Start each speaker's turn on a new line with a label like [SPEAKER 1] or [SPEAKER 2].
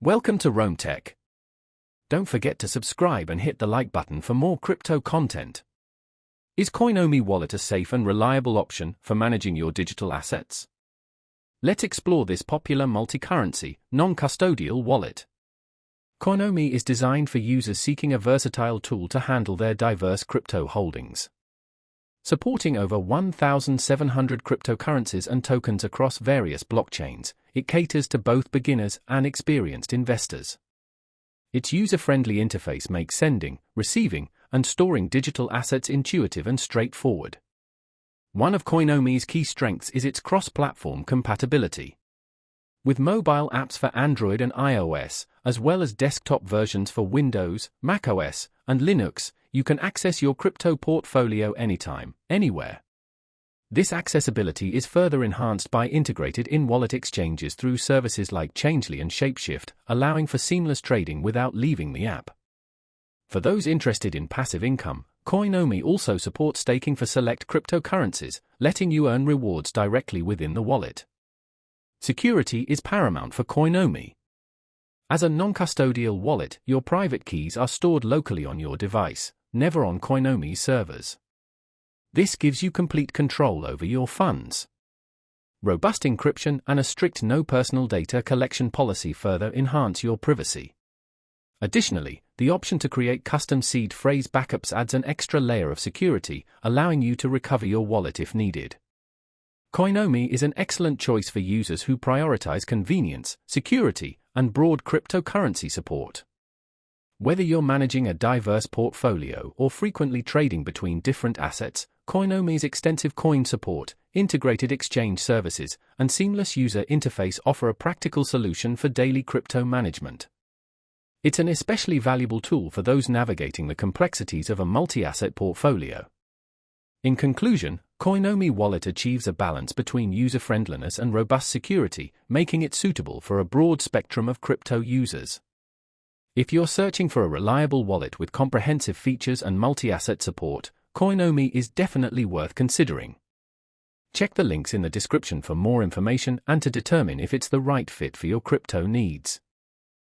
[SPEAKER 1] Welcome to Rome Tech. Don't forget to subscribe and hit the like button for more crypto content. Is Coinomi wallet a safe and reliable option for managing your digital assets? Let's explore this popular multi-currency, non-custodial wallet. Coinomi is designed for users seeking a versatile tool to handle their diverse crypto holdings. Supporting over 1,700 cryptocurrencies and tokens across various blockchains, it caters to both beginners and experienced investors. Its user-friendly interface makes sending, receiving, and storing digital assets intuitive and straightforward. One of Coinomi's key strengths is its cross-platform compatibility. With mobile apps for Android and iOS, as well as desktop versions for Windows, macOS, and Linux, you can access your crypto portfolio anytime, anywhere. This accessibility is further enhanced by integrated in-wallet exchanges through services like Changelly and Shapeshift, allowing for seamless trading without leaving the app. For those interested in passive income, Coinomi also supports staking for select cryptocurrencies, letting you earn rewards directly within the wallet. Security is paramount for Coinomi. As a non-custodial wallet, your private keys are stored locally on your device, never on Coinomi's servers. This gives you complete control over your funds. Robust encryption and a strict no personal data collection policy further enhance your privacy. Additionally, the option to create custom seed phrase backups adds an extra layer of security, allowing you to recover your wallet if needed. Coinomi is an excellent choice for users who prioritize convenience, security, and broad cryptocurrency support. Whether you're managing a diverse portfolio or frequently trading between different assets, Coinomi's extensive coin support, integrated exchange services, and seamless user interface offer a practical solution for daily crypto management. It's an especially valuable tool for those navigating the complexities of a multi-asset portfolio. In conclusion, Coinomi wallet achieves a balance between user-friendliness and robust security, making it suitable for a broad spectrum of crypto users. If you're searching for a reliable wallet with comprehensive features and multi-asset support, Coinomi is definitely worth considering. Check the links in the description for more information and to determine if it's the right fit for your crypto needs.